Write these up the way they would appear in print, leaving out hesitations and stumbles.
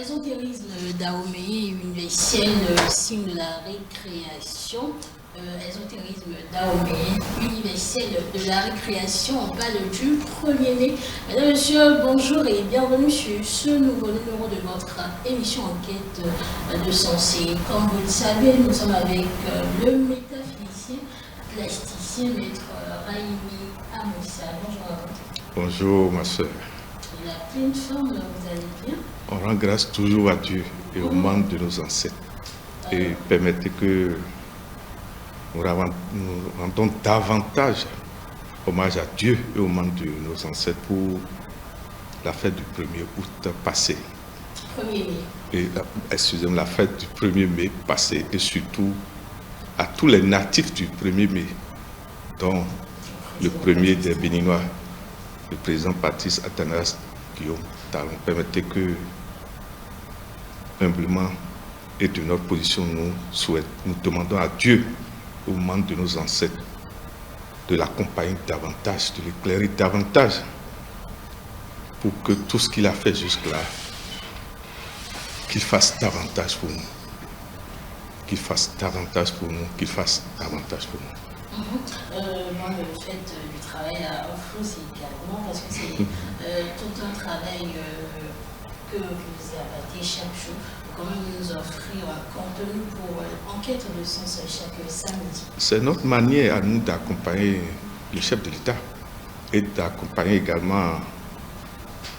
Ésotérisme Dahomey, universel, signe de la récréation. Ésotérisme Dahomey, universel de la récréation. On parle du 1er mai. Mesdames, Messieurs, bonjour et bienvenue sur ce nouveau numéro de votre émission Enquête de Sensé. Comme vous le savez, nous sommes avec le métaphysicien, plasticien, maître Raimi Amoussa. Bonjour à vous. Bonjour ma soeur. La pleine forme, vous allez bien? On rend grâce toujours à Dieu et aux membres de nos ancêtres. Et permettez que nous rendons davantage hommage à Dieu et aux membres de nos ancêtres pour la fête du 1er août passé. 1er mai. Et, excusez-moi, la fête du 1er mai passé et surtout à tous les natifs du 1er mai, dont le premier des Béninois, le président Patrice Athanas Guillaume Talon. Permettez que, humblement et de notre position, nous demandons à Dieu, aux membres de nos ancêtres, de l'accompagner davantage, de l'éclairer davantage, pour que tout ce qu'il a fait jusque-là, qu'il fasse davantage pour nous. Qu'il fasse davantage pour nous, qu'il fasse davantage pour nous. Moi, le fait du travail à Offloss également, parce que c'est tout un travail que vous abattez chaque jour, pour quand même nous offrir un contenu pour Enquête de Sens chaque samedi. C'est notre manière à nous d'accompagner le chef de l'État et d'accompagner également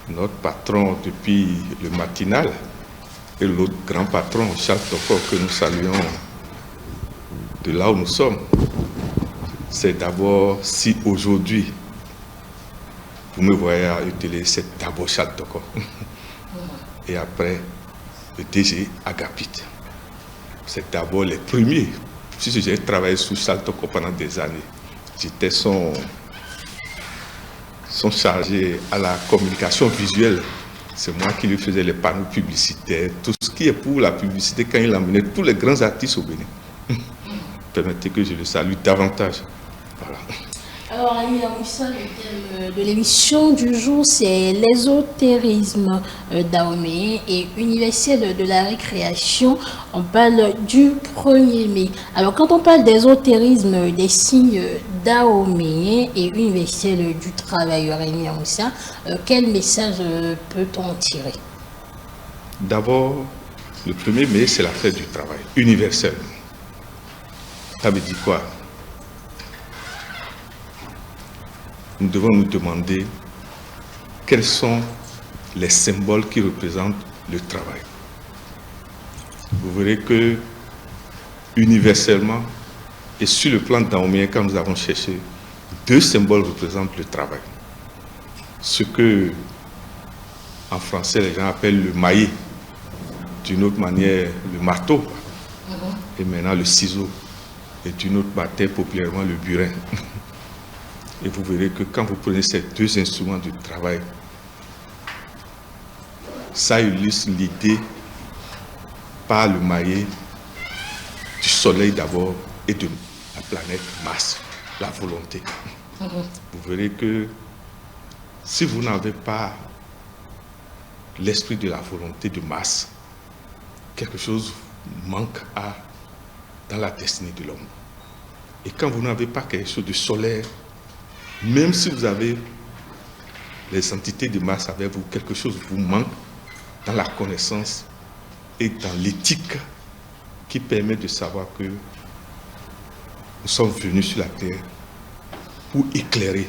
notre patron depuis le matinal et l'autre grand patron, Charles Toko, que nous saluons de là où nous sommes. C'est d'abord, si aujourd'hui vous me voyez à la télé, c'est d'abord Charles Toko. Et après, le DG Agapit. C'est d'abord les premiers. Si j'ai travaillé sous Charles Toko pendant des années, j'étais son chargé à la communication visuelle. C'est moi qui lui faisais les panneaux publicitaires, tout ce qui est pour la publicité quand il emmenait tous les grands artistes au Bénin. Permettez que je le salue davantage. Voilà. Alors, Raimi Amoussa, le thème de l'émission du jour, c'est l'ésotérisme Dahomey et universel de la récréation. On parle du 1er mai. Alors, quand on parle d'ésotérisme des signes Dahomey et universel du travail, Raimi Amoussa, quel message peut-on en tirer? D'abord, le 1er mai, c'est la fête du travail, universel. Ça veut dire quoi? Nous devons nous demander quels sont les symboles qui représentent le travail. Vous verrez que, universellement, et sur le plan dahoméen, quand nous avons cherché, deux symboles représentent le travail. Ce que, en français, les gens appellent le maillet, d'une autre manière, le marteau, et maintenant le ciseau. Et d'une autre manière, populairement, le burin. Et vous verrez que quand vous prenez ces deux instruments de travail, ça illustre l'idée par le maillet du soleil d'abord et de la planète Mars, la volonté. Vous verrez que si vous n'avez pas l'esprit de la volonté de Mars, quelque chose manque dans la destinée de l'homme. Et quand vous n'avez pas quelque chose de solaire, même si vous avez les entités de Mars avec vous, quelque chose vous manque dans la connaissance et dans l'éthique qui permet de savoir que nous sommes venus sur la terre pour éclairer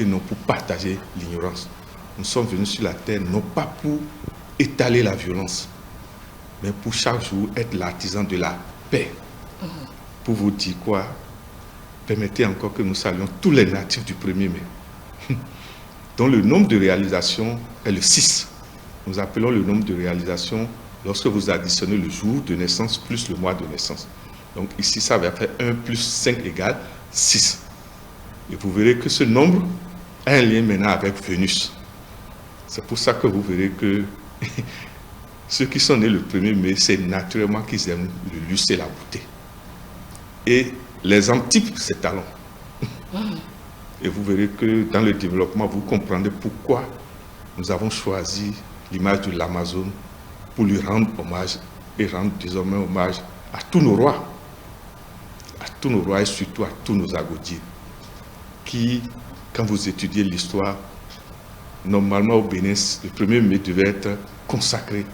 et non pour partager l'ignorance. Nous sommes venus sur la terre non pas pour étaler la violence, mais pour chaque jour être l'artisan de la paix. Pour vous dire quoi? Permettez encore que nous saluons tous les natifs du 1er mai, dont le nombre de réalisations est le 6. Nous appelons le nombre de réalisations lorsque vous additionnez le jour de naissance plus le mois de naissance. Donc ici, ça va faire 1 plus 5 égale 6. Et vous verrez que ce nombre a un lien maintenant avec Vénus. C'est pour ça que vous verrez que ceux qui sont nés le 1er mai, c'est naturellement qu'ils aiment le luxe et la beauté. Et les antiques, c'est talent. Et vous verrez que dans le développement, vous comprendrez pourquoi nous avons choisi l'image de l'Amazone pour lui rendre hommage et rendre désormais hommage à tous nos rois et surtout à tous nos agodiers qui, quand vous étudiez l'histoire, normalement au Bénin, le 1er mai devait être consacré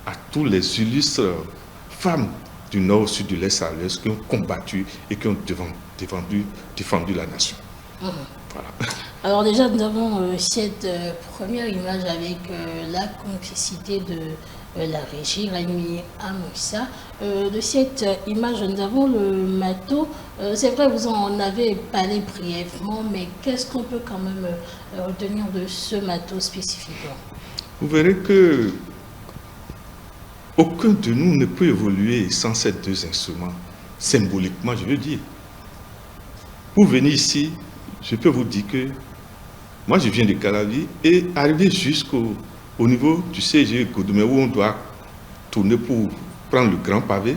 à tous les illustres femmes du nord au sud de l'est à l'ouest qui ont combattu et qui ont défendu la nation. Voilà. Alors déjà, nous avons cette première image avec la complicité de la régie Raimi Amoussa. De cette image, nous avons le matos. C'est vrai, vous en avez parlé brièvement, mais qu'est-ce qu'on peut quand même retenir de ce matos spécifiquement? Vous verrez que aucun de nous ne peut évoluer sans ces deux instruments, symboliquement, je veux dire. Pour venir ici, je peux vous dire que moi, je viens de Calavi et arriver jusqu'au niveau du CG Godomé où on doit tourner pour prendre le grand pavé,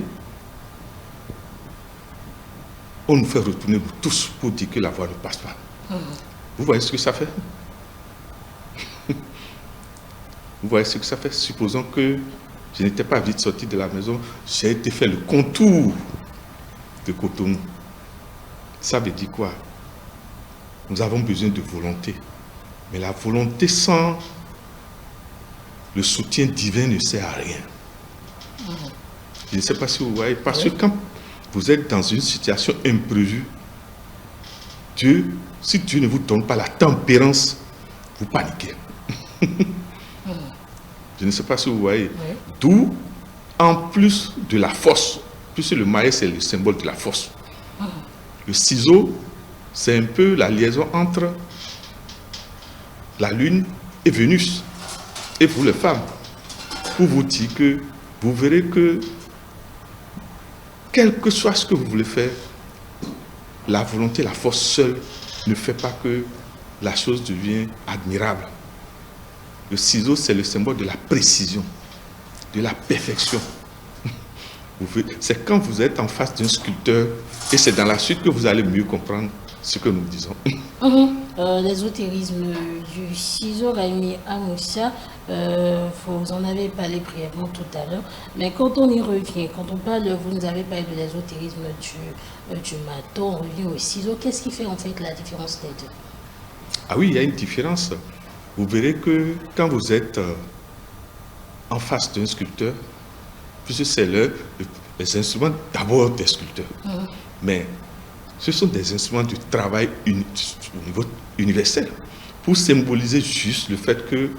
on nous fait retourner tous pour dire que la voie ne passe pas. Vous voyez ce que ça fait? Vous voyez ce que ça fait? Supposons que je n'étais pas vite sorti de la maison, j'ai été faire le contour de Cotonou. Ça veut dire quoi? Nous avons besoin de volonté. Mais la volonté sans le soutien divin ne sert à rien. Je ne sais pas si vous voyez, parce que quand vous êtes dans une situation imprévue, si Dieu ne vous donne pas la tempérance, vous paniquez. Je ne sais pas si vous voyez. D'où, en plus de la force, puisque le maillet c'est le symbole de la force, le ciseau, c'est un peu la liaison entre la Lune et Vénus. Et pour les femmes, pour vous dire que vous verrez que quel que soit ce que vous voulez faire, la volonté, la force seule ne fait pas que la chose devient admirable. Le ciseau, c'est le symbole de la précision, de la perfection. C'est quand vous êtes en face d'un sculpteur et c'est dans la suite que vous allez mieux comprendre ce que nous disons. L'ésotérisme du ciseau Raimi Amoussa, vous en avez parlé brièvement tout à l'heure, mais quand on y revient, quand on parle, vous nous avez parlé de l'ésotérisme du matos, on revient au ciseau, qu'est-ce qui fait en fait la différence des deux? Ah oui, il y a une différence. Vous verrez que quand vous êtes en face d'un sculpteur, puisque c'est les instruments d'abord des sculpteurs, mais ce sont des instruments de travail au niveau universel, pour symboliser juste le fait que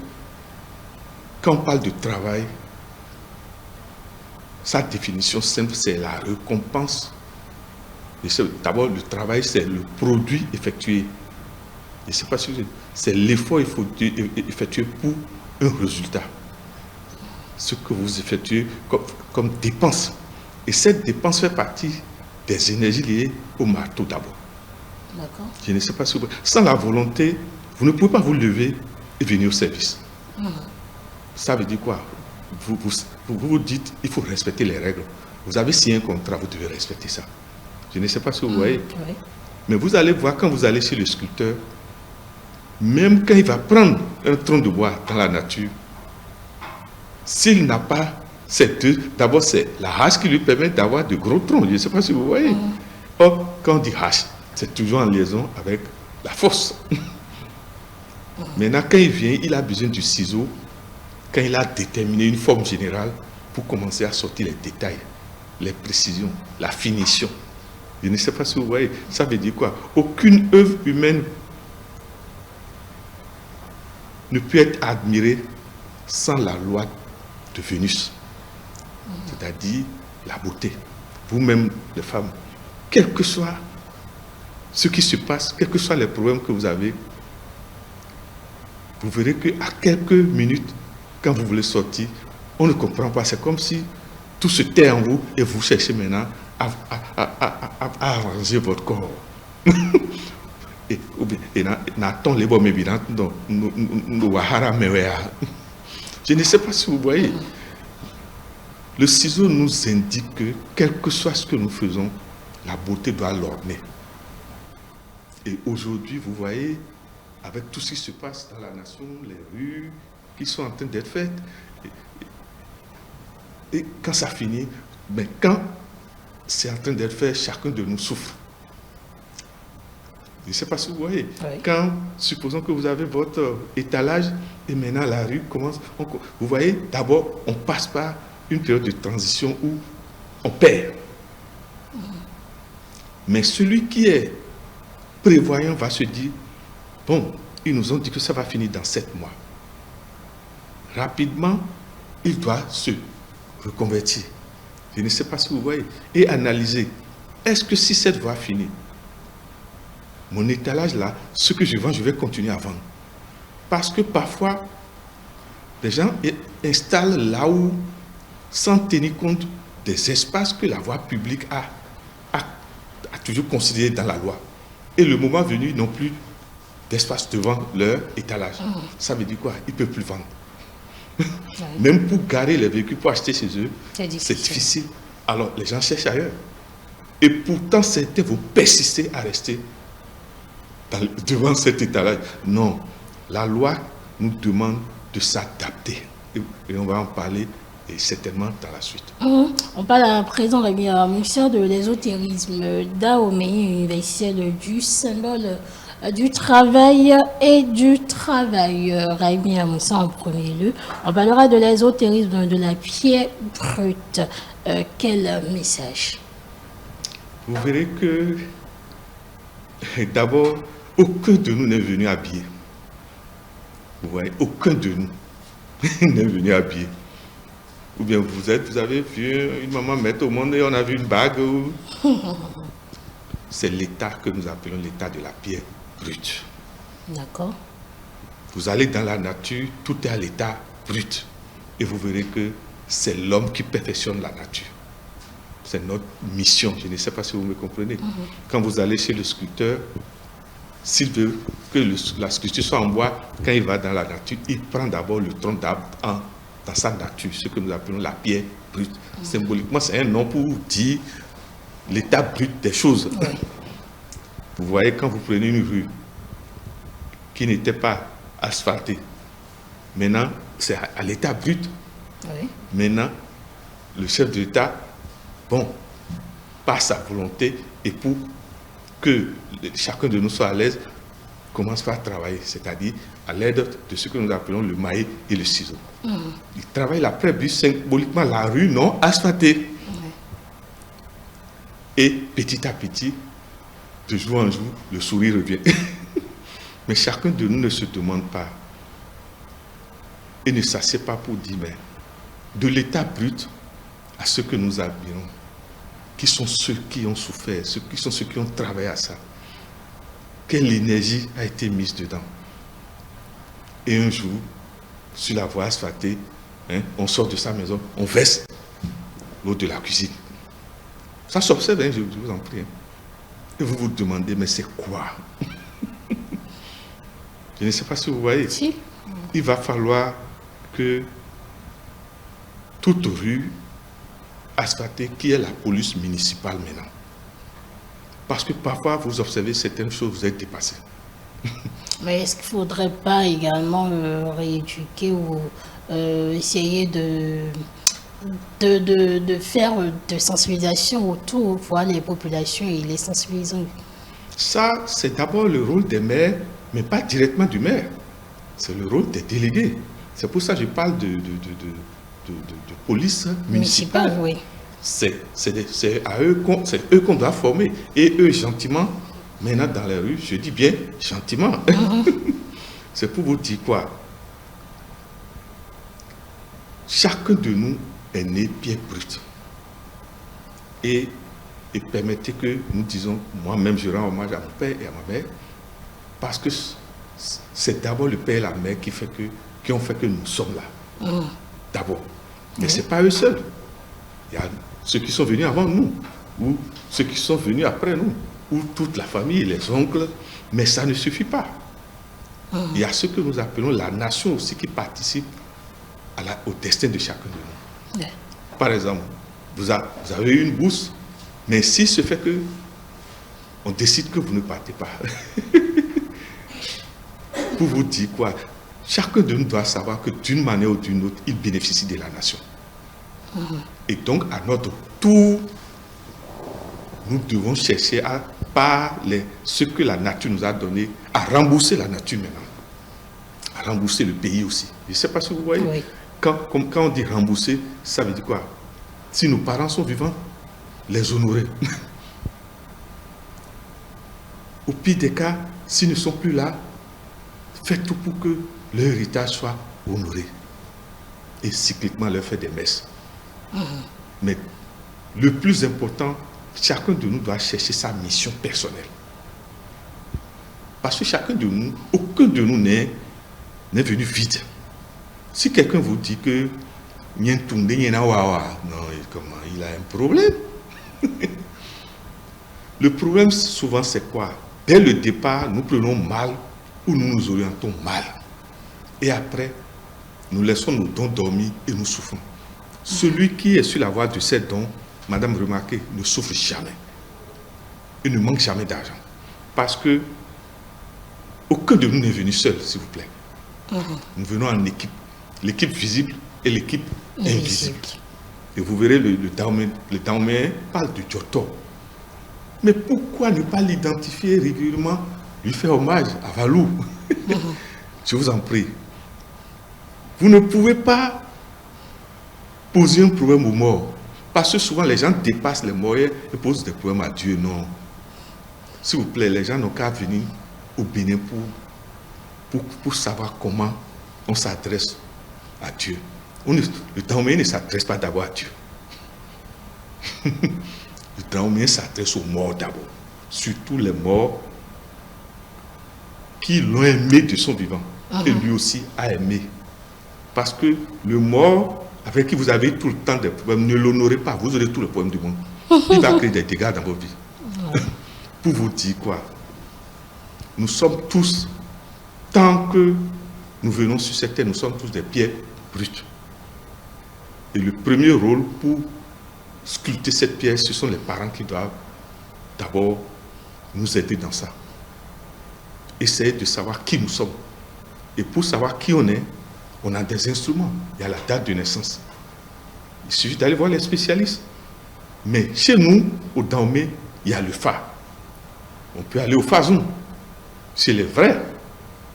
quand on parle de travail, sa définition simple, c'est la récompense. D'abord, le travail, c'est le produit effectué. Je ne sais pas si c'est l'effort effectué pour un résultat. Ce que vous effectuez comme dépense. Et cette dépense fait partie des énergies liées au marteau d'abord. D'accord. Je ne sais pas si vous... Sans la volonté, vous ne pouvez pas vous lever et venir au service. Ça veut dire quoi? Vous dites, il faut respecter les règles. Vous avez signé un contrat, vous devez respecter ça. Je ne sais pas si vous voyez. Oui. Mais vous allez voir, quand vous allez chez le sculpteur, même quand il va prendre un tronc de bois dans la nature, s'il n'a pas ces deux, d'abord c'est la hache qui lui permet d'avoir de gros troncs. Je ne sais pas si vous voyez. Or, quand on dit hache, c'est toujours en liaison avec la force. Maintenant, quand il vient, il a besoin du ciseau, quand il a déterminé une forme générale, pour commencer à sortir les détails, les précisions, la finition. Je ne sais pas si vous voyez. Ça veut dire quoi? Aucune œuvre humaine ne peut être admirée sans la loi de Vénus, c'est-à-dire la beauté. Vous-même, les femmes, quel que soit ce qui se passe, quels que soient les problèmes que vous avez, vous verrez qu'à quelques minutes, quand vous voulez sortir, on ne comprend pas. C'est comme si tout se tait en vous et vous cherchez maintenant à arranger votre corps. Je ne sais pas si vous voyez. Le ciseau nous indique que, quel que soit ce que nous faisons, la beauté doit l'orner. Et aujourd'hui, vous voyez, avec tout ce qui se passe dans la nation, les rues qui sont en train d'être faites, Et quand ça finit, mais quand c'est en train d'être fait, chacun de nous souffre. Je ne sais pas si vous voyez. Oui. Quand, supposons que vous avez votre étalage et maintenant la rue commence. Vous voyez, d'abord, on passe par une période de transition où on perd. Mais celui qui est prévoyant va se dire, bon, ils nous ont dit que ça va finir dans 7 mois. Rapidement, il doit se reconvertir. Je ne sais pas si vous voyez. Et analyser, est-ce que si cette voie finit, mon étalage là, ce que je vends, je vais continuer à vendre. Parce que parfois, les gens installent là où, sans tenir compte des espaces que la voie publique a toujours considérés dans la loi. Et le moment venu, ils n'ont plus d'espace devant leur étalage. Ça veut dire quoi? Ils ne peuvent plus vendre. Même pour garer les véhicules, pour acheter chez eux, c'est difficile. Alors, les gens cherchent ailleurs. Et pourtant, certains vont persister à rester devant cet étalage. Non, la loi nous demande de s'adapter. Et on va en parler certainement dans la suite. On parle à présent, la ministère de l'ésotérisme, Dahomey universel du symbole du travail et du travailleur. Raimi Amoussa en premier lieu. On parlera de l'ésotérisme de la pierre brute. Quel message? Vous verrez que d'abord, aucun de nous n'est venu habillé. Vous voyez, aucun de nous n'est venu habillé. Ou bien vous avez vu une maman mettre au monde et on a vu une bague. C'est l'état que nous appelons l'état de la pierre brute. D'accord. Vous allez dans la nature, tout est à l'état brut. Et vous verrez que c'est l'homme qui perfectionne la nature. C'est notre mission. Je ne sais pas si vous me comprenez. Quand vous allez chez le sculpteur, s'il veut que la sculpture soit en bois, quand il va dans la nature, il prend d'abord le tronc d'arbre dans sa nature, ce que nous appelons la pierre brute. Symboliquement, c'est un nom pour dire l'état brut des choses. Oui. Vous voyez, quand vous prenez une rue qui n'était pas asphaltée, maintenant, c'est à l'état brut. Oui. Maintenant, le chef de l'État, par sa volonté et pour que chacun de nous soit à l'aise, commence par travailler, c'est-à-dire à l'aide de ce que nous appelons le maillet et le ciseau. Il travaille la pré-but, symboliquement la rue non asphaltée. Et petit à petit, de jour en jour, le sourire revient. Mais chacun de nous ne se demande pas et ne s'assied pas pour dire, mais de l'état brut à ce que nous habillons, qui sont ceux qui ont souffert, qui sont ceux qui ont travaillé à ça. Quelle énergie a été mise dedans. Et un jour, sur la voie asphaltée, on sort de sa maison, on verse l'eau de la cuisine. Ça s'observe, je vous en prie. Et vous vous demandez, mais c'est quoi? Je ne sais pas si vous voyez. Si. Il va falloir que toute rue asphaltée, qui est la police municipale maintenant. Parce que parfois, vous observez certaines choses, vous êtes dépassé. Mais est-ce qu'il ne faudrait pas également rééduquer ou essayer de faire de sensibilisation autour, voir les populations et les sensibiliser? Ça, c'est d'abord le rôle des maires, mais pas directement du maire. C'est le rôle des délégués. C'est pour ça que je parle de police municipale. Oui. C'est eux qu'on doit former. Et eux, gentiment, maintenant dans les rues, je dis bien gentiment. C'est pour vous dire quoi? Chacun de nous est né pierre brute. Et permettez que nous disons, moi-même je rends hommage à mon père et à ma mère, parce que c'est d'abord le père et la mère qui ont fait que nous sommes là. D'abord. Mais ce n'est pas eux seuls. Il y a ceux qui sont venus avant nous, ou ceux qui sont venus après nous, ou toute la famille, les oncles, mais ça ne suffit pas. Il y a ce que nous appelons la nation aussi qui participe au destin de chacun de nous. Par exemple, vous avez une bourse, mais s'il se fait que on décide que vous ne partez pas, pour vous dire quoi, chacun de nous doit savoir que d'une manière ou d'une autre, il bénéficie de la nation. Et donc, à notre tour, nous devons chercher par ce que la nature nous a donné, à rembourser la nature maintenant. À rembourser le pays aussi. Je ne sais pas si vous voyez. Oui. Quand on dit rembourser, ça veut dire quoi? Si nos parents sont vivants, les honorer. Au pire des cas, s'ils ne sont plus là, faites tout pour que leur héritage soit honoré. Et cycliquement leur faire des messes. Mais le plus important, chacun de nous doit chercher sa mission personnelle. Parce que chacun de nous, aucun de nous n'est venu vide. Si quelqu'un vous dit que non, il a un problème. Le problème souvent c'est quoi? Dès le départ, nous prenons mal ou nous nous orientons mal. Et après, nous laissons nos dons dormir et nous souffrons. Celui qui est sur la voie de ces dons, madame, remarquez, ne souffre jamais. Il ne manque jamais d'argent. Parce que aucun de nous n'est venu seul, s'il vous plaît. Nous venons en équipe. L'équipe visible et l'équipe invisible. Et vous verrez, le Daoméen parle de Djoto. Mais pourquoi ne pas l'identifier régulièrement, lui faire hommage à Valou? Je vous en prie. Vous ne pouvez pas poser un problème aux morts. Parce que souvent les gens dépassent les moyens et posent des problèmes à Dieu. Non. S'il vous plaît, les gens n'ont qu'à venir au Bénin pour savoir comment on s'adresse à Dieu. Le Daoméen ne s'adresse pas d'abord à Dieu. Le Daoméen s'adresse aux morts d'abord. Surtout les morts qui l'ont aimé de son vivant. Et lui aussi a aimé. Parce que le mort avec qui vous avez tout le temps des problèmes, ne l'honorez pas. Vous aurez tous les problèmes du monde. Il va créer des dégâts dans vos vies. Pour vous dire quoi? Nous sommes tous, tant que nous venons sur cette terre, nous sommes tous des pierres brutes. Et le premier rôle pour sculpter cette pierre, ce sont les parents qui doivent d'abord nous aider dans ça. Essayer de savoir qui nous sommes. Et pour savoir qui on est, on a des instruments. Il y a la date de naissance. Il suffit d'aller voir les spécialistes. Mais chez nous, au Dahomey, il y a le phare. On peut aller au Fazoum, c'est le vrai,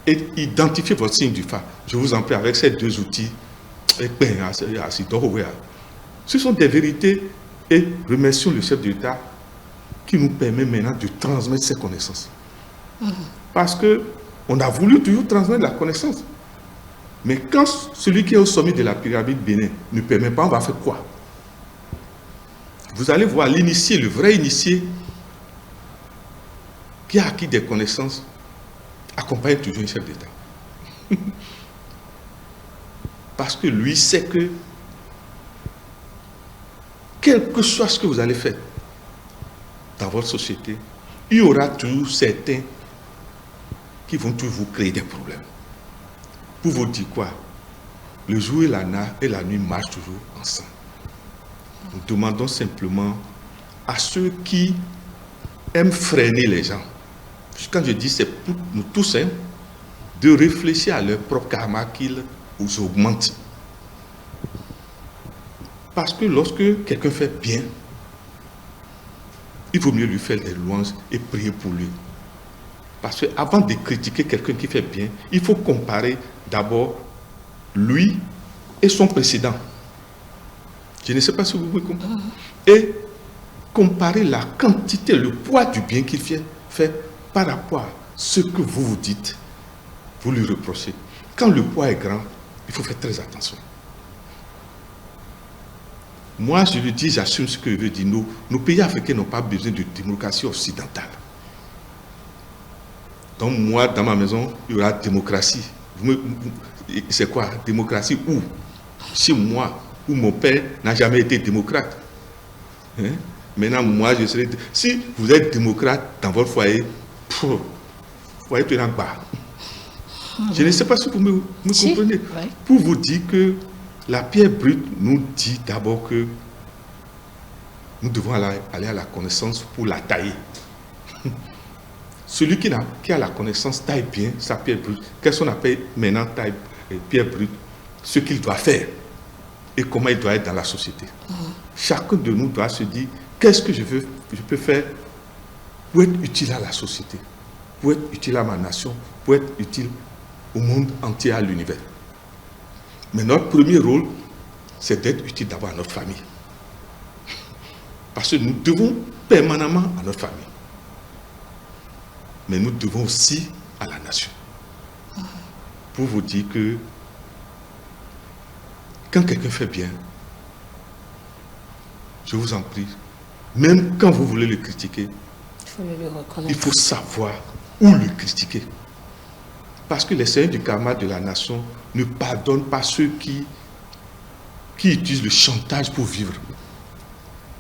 et identifier votre signe du phare. Je vous en prie, avec ces deux outils, ce sont des vérités, et remercions le chef de l'État qui nous permet maintenant de transmettre ces connaissances. Parce qu'on a voulu toujours transmettre la connaissance. Mais quand celui qui est au sommet de la pyramide Bénin ne permet pas, on va faire quoi? Vous allez voir l'initié, le vrai initié, qui a acquis des connaissances, accompagne toujours un chef d'État. Parce que lui sait que, quel que soit ce que vous allez faire dans votre société, il y aura toujours certains qui vont toujours vous créer des problèmes. Pour vous dire quoi? Le jour et la nuit marchent toujours ensemble. Nous demandons simplement à ceux qui aiment freiner les gens, quand je dis c'est pour nous tous, de réfléchir à leur propre karma qu'ils augmentent. Parce que lorsque quelqu'un fait bien, il vaut mieux lui faire des louanges et prier pour lui. Parce qu'avant de critiquer quelqu'un qui fait bien, il faut comparer d'abord lui et son précédent. Je ne sais pas si vous pouvez comprendre. Et comparer la quantité, le poids du bien qu'il fait par rapport à ce que vous vous dites, vous lui reprochez. Quand le poids est grand, il faut faire très attention. Moi, je le dis, j'assume ce que je veux dire. Nos pays africains n'ont pas besoin de démocratie occidentale. Donc moi, dans ma maison, il y aura démocratie. C'est quoi? Démocratie où? Chez moi, où mon père n'a jamais été démocrate. Maintenant, moi, je serai... Si vous êtes démocrate dans votre foyer, foyer tout en bas. Je ne sais pas si vous me comprenez. Oui. Pour vous dire que la pierre brute nous dit d'abord que nous devons aller à la connaissance pour la tailler. Celui qui a la connaissance taille bien sa pierre brute. Qu'est-ce qu'on appelle maintenant pierre brute? Ce qu'il doit faire. et comment il doit être dans la société. Chacun de nous doit se dire, qu'est-ce que je peux faire pour être utile à la société, pour être utile à ma nation, pour être utile au monde entier, à l'univers. Mais notre premier rôle, c'est d'être utile d'abord à notre famille. Parce que nous devons permanemment à notre famille. Mais nous devons aussi à la nation. Pour vous dire que quand quelqu'un fait bien, je vous en prie, même quand vous voulez le critiquer, il faut savoir où le critiquer. Parce que les seigneurs du karma de la nation ne pardonnent pas ceux qui utilisent le chantage pour vivre.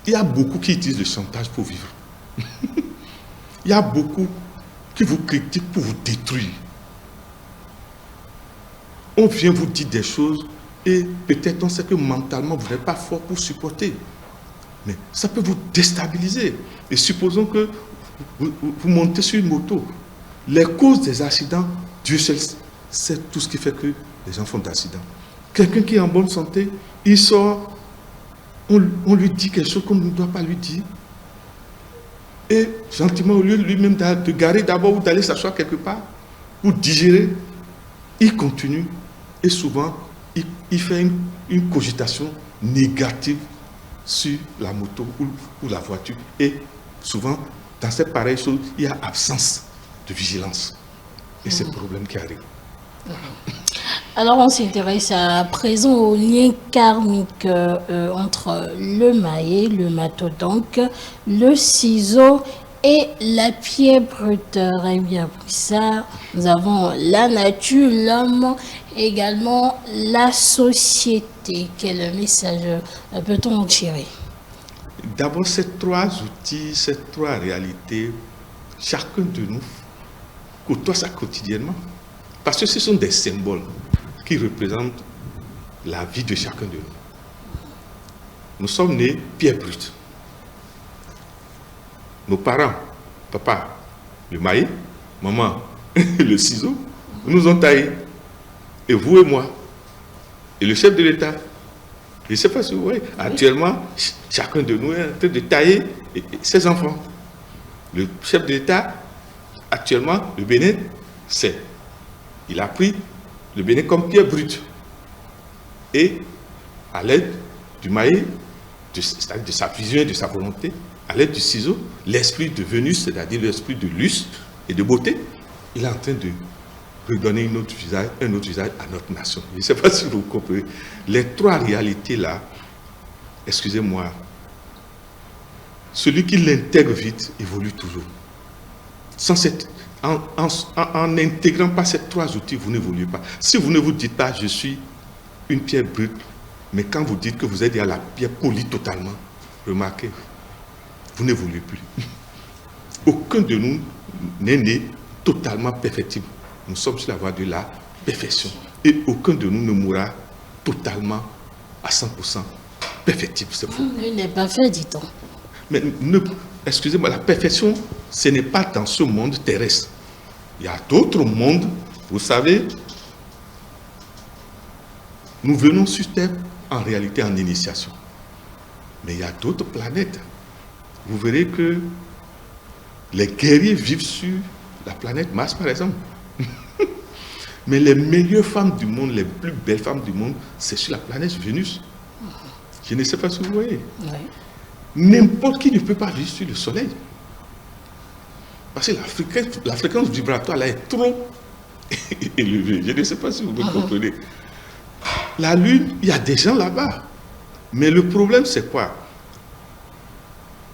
Il y a beaucoup qui utilisent le chantage pour vivre. Il y a beaucoup qui vous critiquent pour vous détruire. On vient vous dire des choses et peut-être on sait que mentalement vous n'êtes pas fort pour supporter. Mais ça peut vous déstabiliser. Et supposons que vous montez sur une moto. Les causes des accidents, Dieu seul sait tout ce qui fait que les gens font d'accidents. Quelqu'un qui est en bonne santé, il sort, on lui dit quelque chose qu'on ne doit pas lui dire. Et gentiment, au lieu lui-même de garer d'abord ou d'aller s'asseoir quelque part, ou digérer, il continue. Et souvent, il fait une cogitation négative sur la moto ou la voiture. Et souvent, dans ces pareilles choses, il y a absence de vigilance. Et c'est le problème qui arrive. Alors, on s'intéresse à présent au lien karmique entre le maé, le mastodonte, le ciseau et la pierre brute. Et bien pour ça, nous avons la nature, l'homme, également la société. Quel message peut-on en tirer? D'abord, ces trois outils, ces trois réalités, chacun de nous côtoie ça quotidiennement. Parce que ce sont des symboles qui représentent la vie de chacun de nous. Nous sommes nés pierre brute. Nos parents, papa, le maïs, maman, le ciseau, nous ont taillés. Et vous et moi, et le chef de l'État. Je ne sais pas si vous voyez, actuellement, chacun de nous est en train de tailler ses enfants. Le chef de l'État, actuellement, le Bénin, il a pris le Bénin comme pierre brute. Et à l'aide du maïs, c'est-à-dire de sa vision et de sa volonté, à l'aide du ciseau, l'esprit de Vénus, c'est-à-dire l'esprit de lustre et de beauté, il est en train de redonner un autre visage à notre nation. Je ne sais pas si vous comprenez. Les trois réalités-là, excusez-moi, celui qui l'intègre vite évolue toujours. En n'intégrant pas ces trois outils, vous n'évoluez pas. Si vous ne vous dites pas, je suis une pierre brute, mais quand vous dites que vous êtes à la pierre polie totalement, remarquez, vous n'évoluez plus. Aucun de nous n'est né totalement perfectible. Nous sommes sur la voie de la perfection. Et aucun de nous ne mourra totalement à 100% perfectible. C'est faux. Il n'est pas fait, dit-on. Mais excusez-moi, la perfection, ce n'est pas dans ce monde terrestre. Il y a d'autres mondes, vous savez, nous venons sur Terre en réalité en initiation. Mais il y a d'autres planètes. Vous verrez que les guerriers vivent sur la planète Mars, par exemple. Mais les meilleures femmes du monde, les plus belles femmes du monde, c'est sur la planète Vénus. Je ne sais pas si vous voyez. Oui. N'importe qui ne peut pas vivre sur le soleil. Parce que la fréquence vibratoire là est trop élevée. Je ne sais pas si vous me comprenez. La Lune, il y a des gens là-bas. Mais le problème, c'est quoi?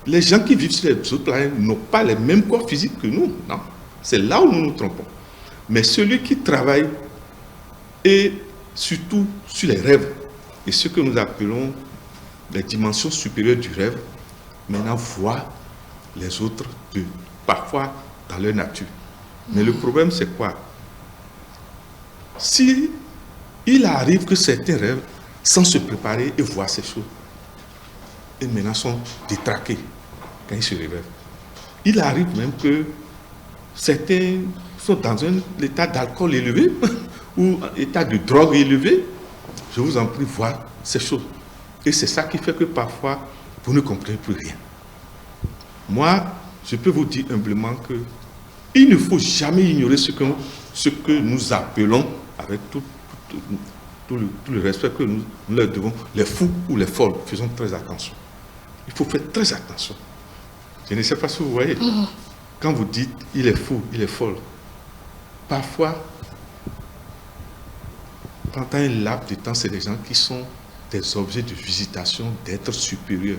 Les gens qui vivent sur les autres planètes n'ont pas les mêmes corps physiques que nous. Non. C'est là où nous nous trompons. Mais celui qui travaille, et surtout sur les rêves, et ce que nous appelons les dimensions supérieures du rêve, maintenant voit les autres parfois dans leur nature. Mais le problème, c'est quoi? Si il arrive que certains rêvent sans se préparer et voir ces choses, et maintenant sont détraqués quand ils se réveillent. Il arrive même que certains sont dans un état d'alcool élevé ou un état de drogue élevé. Je vous en prie, voir ces choses. Et c'est ça qui fait que parfois, vous ne comprenez plus rien. Moi, je peux vous dire humblement que il ne faut jamais ignorer ce que nous appelons, avec tout le respect que nous leur devons, les fous ou les folles. Faisons très attention. Il faut faire très attention. Je ne sais pas si vous voyez. Quand vous dites il est fou, il est folle, parfois, pendant un laps de temps, c'est des gens qui sont des objets de visitation d'êtres supérieurs.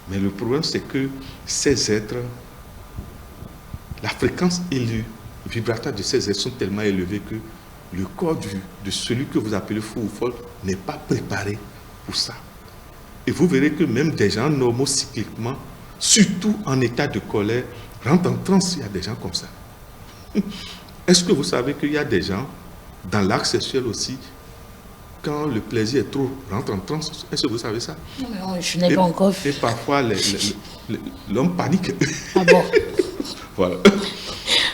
Mais le problème, c'est que ces êtres, la fréquence et le vibratoire de ces êtres sont tellement élevés que le corps de celui que vous appelez fou ou folle n'est pas préparé pour ça. Et vous verrez que même des gens normaux cycliquement, surtout en état de colère, rentrent en transe. Il y a des gens comme ça. Est-ce que vous savez qu'il y a des gens, dans l'acte sexuel aussi, quand le plaisir est trop, rentre en transe? Est-ce que vous savez ça? Non, je n'ai pas encore vu. Et parfois, l'homme panique. Ah bon? Voilà.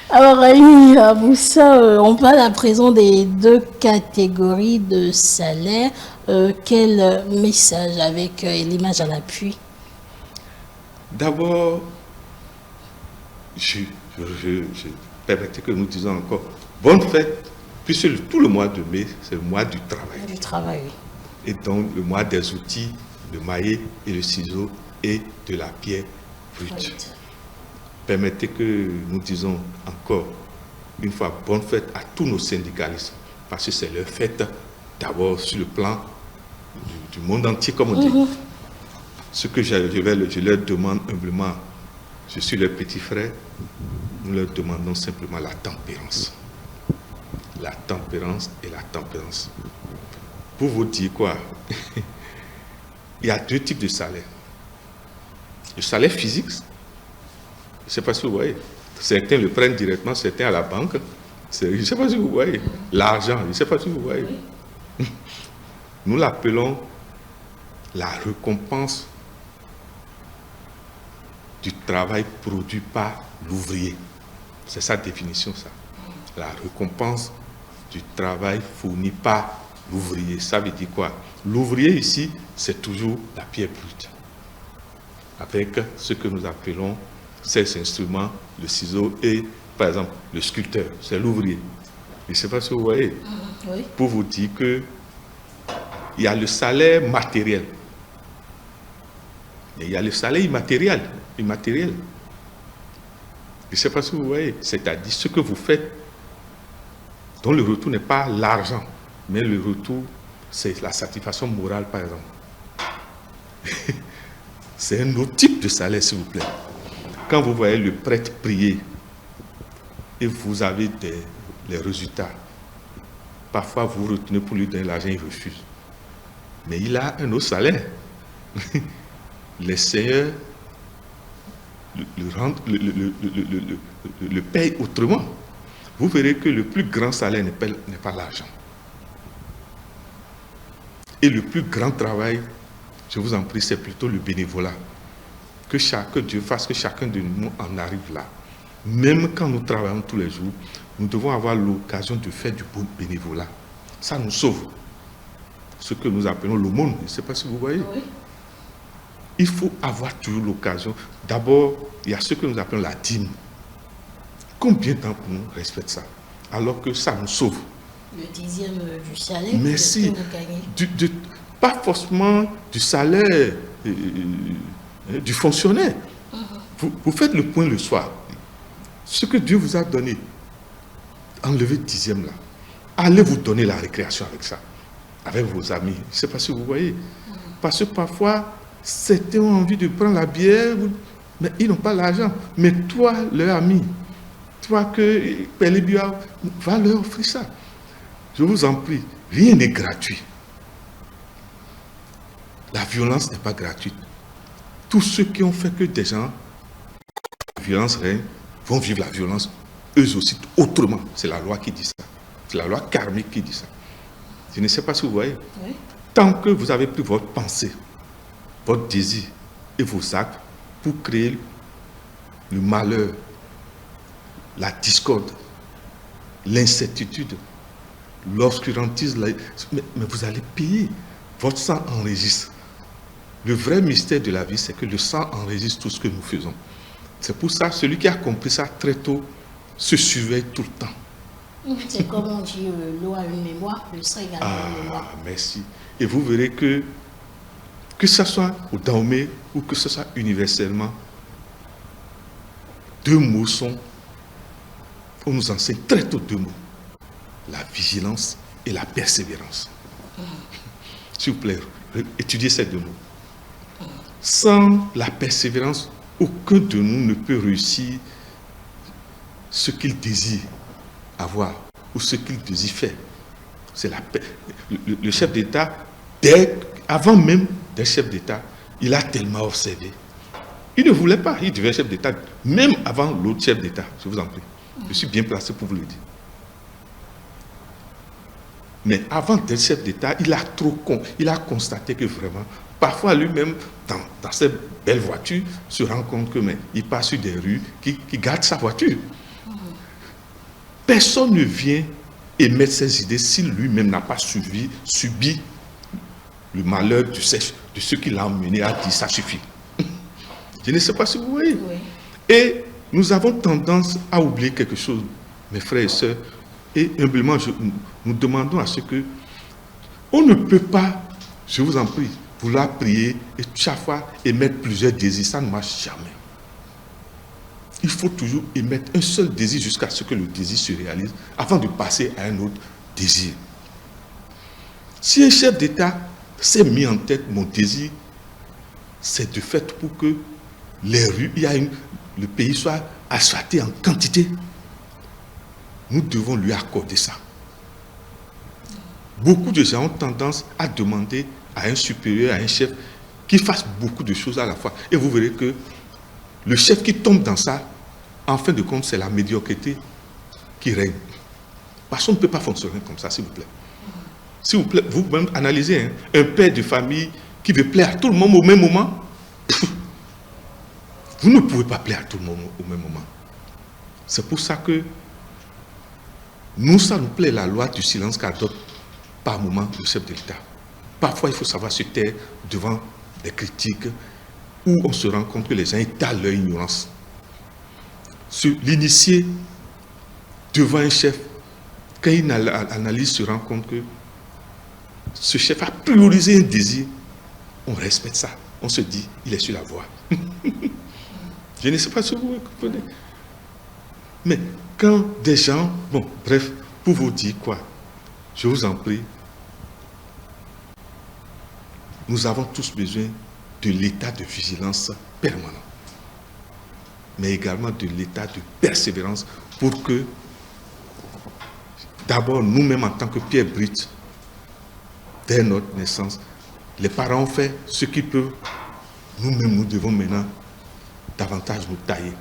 Alors, Ali Moussa, on parle à présent des deux catégories de salaire. Quel message avec l'image à l'appui? D'abord, je permettez que nous disons encore bonne fête, puisque tout le mois de mai, c'est le mois du travail. Du travail, oui. Et donc, le mois des outils, le maillet et le ciseau et de la pierre brute. Permettez que nous disons encore une fois bonne fête à tous nos syndicalistes, parce que c'est leur fête d'abord sur le plan du monde entier, comme on dit. Ce que je leur demande humblement, je suis leur petit frère, nous leur demandons simplement la tempérance. La tempérance et la tempérance. Pour vous dire quoi, il y a deux types de salaires. Le salaire physique, je ne sais pas si vous voyez. Certains le prennent directement, certains à la banque. Je ne sais pas si vous voyez. L'argent, je ne sais pas si vous voyez. Nous l'appelons la récompense du travail produit par l'ouvrier. C'est sa définition, ça. La récompense du travail fourni par l'ouvrier. Ça veut dire quoi? L'ouvrier ici, c'est toujours la pierre brute. Avec ce que nous appelons ces instruments, le ciseau et, par exemple, le sculpteur, c'est l'ouvrier. Je ne sais pas si vous voyez. Oui. Pour vous dire que il y a le salaire matériel. Et il y a le salaire immatériel. Je ne sais pas si vous voyez. C'est-à-dire ce que vous faites, dont le retour n'est pas l'argent, mais le retour, c'est la satisfaction morale, par exemple. C'est un autre type de salaire, s'il vous plaît. Quand vous voyez le prêtre prier et vous avez les résultats, parfois vous retenez pour lui donner l'argent, il refuse. Mais il a un autre salaire. Les seigneurs le payent autrement. Vous verrez que le plus grand salaire n'est pas l'argent. Et le plus grand travail, je vous en prie, c'est plutôt le bénévolat. Que Dieu fasse que chacun de nous en arrive là. Même quand nous travaillons tous les jours, nous devons avoir l'occasion de faire du bon bénévolat. Ça nous sauve. Ce que nous appelons l'aumône. Je ne sais pas si vous voyez. Oui. Il faut avoir toujours l'occasion. D'abord, il y a ce que nous appelons la dîme. Combien de temps pour nous respecte ça? Alors que ça nous sauve. Le 10e du salaire. Merci. Que vous gagnez. Pas forcément du salaire du fonctionnaire. Vous faites le point le soir. Ce que Dieu vous a donné, enlevez le 10e là. Allez vous donner la récréation avec ça. Avec vos amis. Je ne sais pas si vous voyez. Parce que parfois, certains ont envie de prendre la bière, mais ils n'ont pas l'argent. Mais toi, leur ami, toi que Pélébia, va leur offrir ça. Je vous en prie, rien n'est gratuit. La violence n'est pas gratuite. Tous ceux qui ont fait que des gens, la violence règne, vont vivre la violence, eux aussi, autrement. C'est la loi qui dit ça. C'est la loi karmique qui dit ça. Je ne sais pas si vous voyez. Oui. Tant que vous avez pris votre pensée, votre désir et vos actes pour créer le malheur, la discorde, l'incertitude, l'obscurantisme, mais vous allez payer. Votre sang enregistre. Le vrai mystère de la vie, c'est que le sang enregistre tout ce que nous faisons. C'est pour ça, celui qui a compris ça très tôt se surveille tout le temps. C'est comme on dit, l'eau a une mémoire, le sang également a une mémoire. Merci. Et vous verrez que ce soit au Dahomey ou que ce soit universellement, deux mots sont, on nous enseigne très tôt deux mots. La vigilance et la persévérance. S'il vous plaît, étudiez ces deux mots. Sans la persévérance, aucun de nous ne peut réussir ce qu'il désire avoir ou ce qu'il désire faire. C'est le chef d'État, avant même d'être chef d'État, il a tellement observé. Il ne voulait pas, il devait être chef d'État, même avant l'autre chef d'État, je vous en prie. Je suis bien placé pour vous le dire. Mais avant d'être chef d'État, il a constaté que vraiment, parfois lui-même, dans cette belle voiture, se rend compte que il passe sur des rues qui gardent sa voiture. Personne ne vient émettre ses idées si lui-même n'a pas subi le malheur de ce qui l'a emmené à dire ça suffit. Je ne sais pas si vous voyez. Oui. Et nous avons tendance à oublier quelque chose, mes frères et sœurs, et humblement, nous demandons à ce que on ne peut pas, je vous en prie, vouloir prier et chaque fois émettre plusieurs désirs. Ça ne marche jamais. Il faut toujours émettre un seul désir jusqu'à ce que le désir se réalise avant de passer à un autre désir. Si un chef d'État s'est mis en tête mon désir, c'est de fait pour que les rues, le pays soit asphalté en quantité. Nous devons lui accorder ça. Beaucoup de gens ont tendance à demander à un supérieur, à un chef, qu'il fasse beaucoup de choses à la fois. Et vous verrez que le chef qui tombe dans ça, en fin de compte, c'est la médiocrité qui règne. Parce qu'on ne peut pas fonctionner comme ça, s'il vous plaît. S'il vous plaît, vous-même analysez, un père de famille qui veut plaire à tout le monde au même moment, vous ne pouvez pas plaire à tout le monde au même moment. C'est pour ça que ça nous plaît la loi du silence qu'adopte par moment le chef de l'État. Parfois, il faut savoir se taire devant des critiques où on se rend compte que les gens étalent leur ignorance. L'initié devant un chef, quand il analyse, se rend compte que ce chef a priorisé un désir, on respecte ça. On se dit, il est sur la voie. Je ne sais pas si vous comprenez. Mais quand des gens, bref, pour vous dire quoi, je vous en prie, nous avons tous besoin de l'état de vigilance permanent, mais également de l'état de persévérance pour que, d'abord, nous-mêmes en tant que pierre brute, dès notre naissance, les parents ont fait ce qu'ils peuvent, nous-mêmes, nous devons maintenant davantage nous tailler,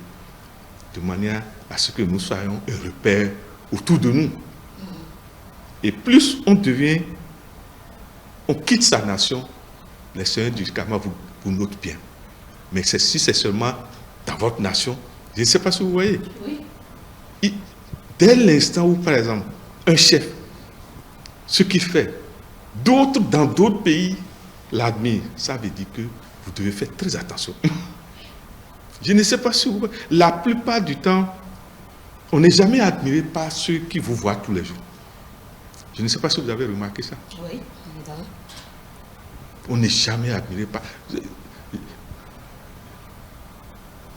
de manière à ce que nous soyons un repère autour de nous. Et plus on quitte sa nation, les seigneurs du karma vous notent bien. Mais si c'est seulement dans votre nation, je ne sais pas si vous voyez. Oui. Dès l'instant où, par exemple, un chef, ce qu'il fait, d'autres dans d'autres pays l'admirent, ça veut dire que vous devez faire très attention. Je ne sais pas si vous voyez. La plupart du temps, on n'est jamais admiré par ceux qui vous voient tous les jours. Je ne sais pas si vous avez remarqué ça. Oui, évidemment. On n'est jamais admiré par...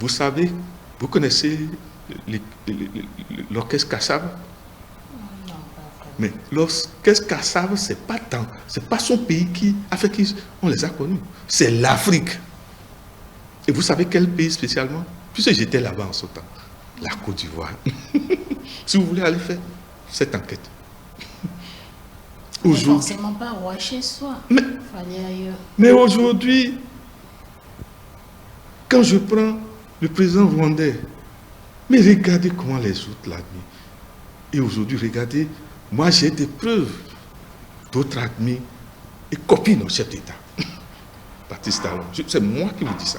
Vous savez, vous connaissez l'orchestre Kassav? Non, pas mais l'orchestre Kassav, c'est pas son pays qui a fait qu'on les a connus. C'est l'Afrique. Et vous savez quel pays spécialement? Puisque j'étais là-bas en ce temps. La Côte d'Ivoire. Si vous voulez aller faire cette enquête. Mais forcément pas roi chez soi. Fallait ailleurs. Mais aujourd'hui, quand je prends le président rwandais, mais regardez comment les autres l'admirent. Et aujourd'hui, regardez, moi j'ai des preuves. D'autres admirent et copient nos chefs d'État. Baptiste Talon, c'est moi qui vous dis ça.